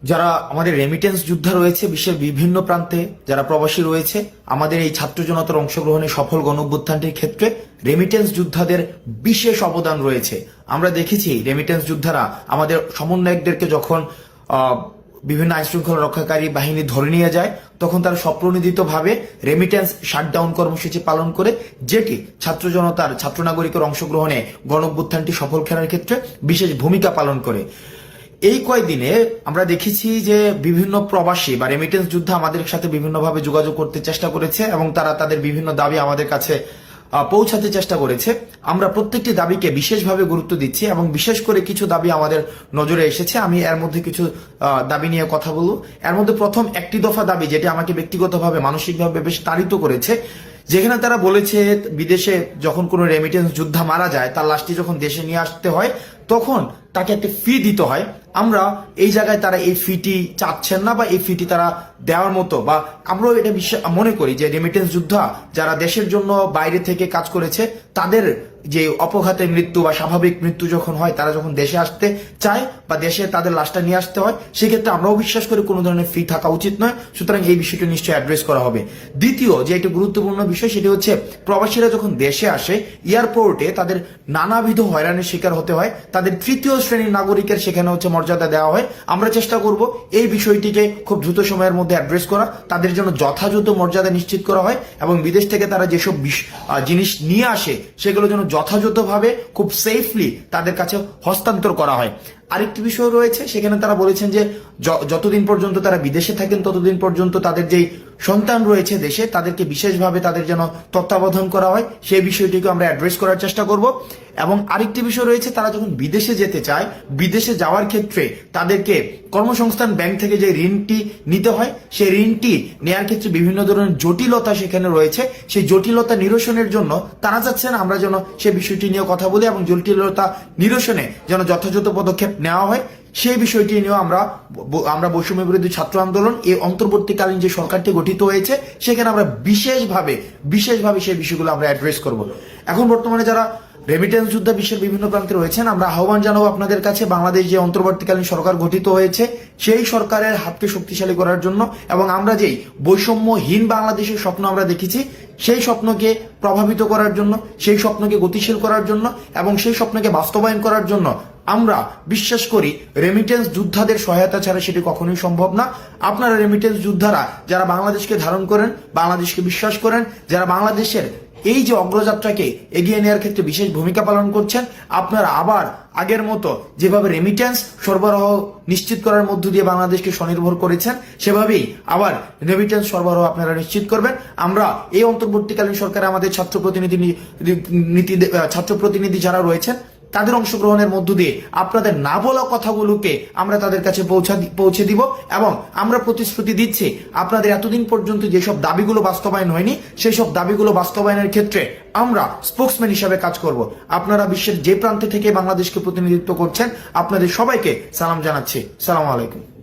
যারা আমাদের রেমিটেন্স যোদ্ধা রয়েছে বিশ্বের বিভিন্ন প্রান্তে, যারা প্রবাসী রয়েছে, আমাদের এই ছাত্র জনতার অংশগ্রহণে সফল গণঅভ্যুত্থানটির ক্ষেত্রে রেমিটেন্স যোদ্ধাদের বিশেষ অবদান রয়েছে। আমরা দেখেছি রেমিটেন্স যোদ্ধারা আমাদের সমন্বয়কদেরকে যখন বিভিন্ন আইন শৃঙ্খলা রক্ষাকারী বাহিনী ধরে নিয়ে যায়, তখন তারা স্বপ্রণোদিতভাবে রেমিটেন্স শাটডাউন কর্মসূচি পালন করে, যেটি ছাত্র জনতার, ছাত্র নাগরিকের অংশগ্রহণে গণঅভ্যুত্থানটি সফল করার ক্ষেত্রে বিশেষ ভূমিকা পালন করে। এই কয়েকদিনে আমরা দেখেছি যে বিভিন্ন প্রবাসী বা রেমিটেন্স যোদ্ধা আমাদের সাথে বিভিন্নভাবে যোগাযোগ করতে চেষ্টা করেছে এবং তারা তাদের বিভিন্ন দাবি আমাদের কাছে পৌঁছাতে চেষ্টা করেছে। আমরা প্রত্যেকটি দাবিকে বিশেষভাবে গুরুত্ব দিচ্ছি এবং বিশেষ করে কিছু দাবি আমাদের নজরে এসেছে। আমি এর মধ্যে কিছু দাবি নিয়ে কথা বলবো। এর মধ্যে প্রথম একটি দফা দাবি, যেটি আমাকে ব্যক্তিগতভাবে মানসিকভাবে বেশ তাড়িত করেছে, যেখানে তারা বলেছে বিদেশে যখন কোনো রেমিটেন্স যোদ্ধা মারা যায়, তার লাশটি যখন দেশে নিয়ে আসতে হয় তখন তাকে একটা ফি দিতে হয়। আমরা এই জায়গায় তারা এই ফিটি চাচ্ছেন না বা এই ফিটি তারা দেওয়ার মতো, বা আমরাও এটা মনে করি যে রেমিটেন্স যোদ্ধা যারা দেশের জন্য বাইরে থেকে কাজ করেছে, তাদের যে অপঘাতে মৃত্যু বা স্বাভাবিক মৃত্যু যখন হয়, তারা যখন দেশে আসতে চায় বা দেশে তাদের লাশটা নিয়ে আসতে হয়, সেক্ষেত্রে আমরাও বিশ্বাস করি কোনো ধরনের ফি থাকা উচিত নয়। সুতরাং এই বিষয়টি নিশ্চয়ই অ্যাড্রেস করা হবে। দ্বিতীয় যে একটি গুরুত্বপূর্ণ বিষয়, সেটি হচ্ছে প্রবাসীরা যখন দেশে আসে, এয়ারপোর্টে তাদের নানাবিধ হয়রানির শিকার হতে হয়। তাদের তৃতীয় শ্রেণীর নাগরিকের সেখানে হচ্ছে মর্যাদা দেওয়া হয়। আমরা চেষ্টা করব এই বিষয়টিকে খুব দ্রুত সময়ের মধ্যে অ্যাড্রেস করা, তাদের জন্য যথাযথ মর্যাদা নিশ্চিত করা হয় এবং বিদেশ থেকে তারা যেসব জিনিস নিয়ে আসে সেগুলো যেন যথাযথভাবে খুব সেফলি তাদের কাছে হস্তান্তর করা হয়। আরেকটি বিষয় রয়েছে, সেখানে তারা বলেছেন যে যতদিন পর্যন্ত তারা বিদেশে থাকেন ততদিন পর্যন্ত তাদের যেই সন্তান রয়েছে দেশে, তাদেরকে বিশেষভাবে তাদের যেন তত্ত্বাবধান করা হয়, সেই বিষয়টিকে আমরা অ্যাড্রেস করার চেষ্টা করব। এবং আরেকটি বিষয় রয়েছে, তারা যখন বিদেশে যেতে চায়, বিদেশে যাওয়ার ক্ষেত্রে তাদেরকে কর্মসংস্থান ব্যাংক থেকে যে ঋণটি নিতে হয়, সেই ঋণটি নেওয়ার ক্ষেত্রে বিভিন্ন ধরনের জটিলতা সেখানে রয়েছে। সেই জটিলতা নিরসনের জন্য তারা চাচ্ছেন আমরা যেন সেই বিষয়টি নিয়ে কথা বলি এবং জটিলতা নিরসনে যেন যথাযথ পদক্ষেপ নেওয়া হয়। সেই বিষয়টি নিয়েও আমরা বৈষম্য বিরোধী ছাত্র আন্দোলন, এই অন্তর্বর্তীকালীন যে সরকারটি গঠিত হয়েছে, সেখানে আমরা বিশেষভাবে সেই বিষয়গুলো আমরা অ্যাড্রেস করব। এখন বর্তমানে যারা রেমিটেন্স যোদ্ধা বিশ্বের বিভিন্ন প্রান্তে রয়েছেন, আমরা আহ্বান জানাবো আপনাদের কাছে, বাংলাদেশ যে অন্তর্বর্তীকালীন সরকার গঠিত হয়েছে, সেই সরকারের হাতকে শক্তিশালী করার জন্য এবং আমরা যেই বৈষম্যহীন বাংলাদেশের স্বপ্ন আমরা দেখেছি, সেই স্বপ্নকে প্রভাবিত করার জন্য, সেই স্বপ্নকে গতিশীল করার জন্য এবং সেই স্বপ্নকে বাস্তবায়ন করার জন্য আমরা বিশ্বাস করি রেমিটেন্স যোদ্ধাদের সহায়তা ছাড়া সেটি কখনোই সম্ভব না। আপনারা রেমিটেন্স যোদ্ধারা যারা বাংলাদেশকে ধারণ করেন, বাংলাদেশকে বিশ্বাস করেন, যারা বাংলাদেশের এই যে অগ্রযাত্রাকে এগিয়ে নেওয়ার ক্ষেত্রে বিশেষ ভূমিকা পালন করছেন, আপনারা আবার আগের মতো যেভাবে রেমিটেন্স সরবরাহ নিশ্চিত করার মধ্য দিয়ে বাংলাদেশকে স্বনির্ভর করেছেন, সেভাবেই আবার রেমিটেন্স সরবরাহ আপনারা নিশ্চিত করবেন। আমরা এই অন্তর্বর্তীকালীন সরকারে আমাদের ছাত্র প্রতিনিধি যারা রয়েছেন, তাদের অংশগ্রহণের মধ্য দিয়ে আপনাদের না বলা কথাগুলোকে আমরা তাদের কাছে পৌঁছে দিব এবং আমরা প্রতিশ্রুতি দিচ্ছি আপনাদের এতদিন পর্যন্ত যেসব দাবিগুলো বাস্তবায়ন হয়নি, সেই সব দাবিগুলো বাস্তবায়নের ক্ষেত্রে আমরা স্পোকসম্যান হিসাবে কাজ করব। আপনারা বিশ্বের যে প্রান্তে থেকে বাংলাদেশকে প্রতিনিধিত্ব করছেন, আপনাদের সবাইকে সালাম জানাচ্ছি। সালাম আলাইকুম।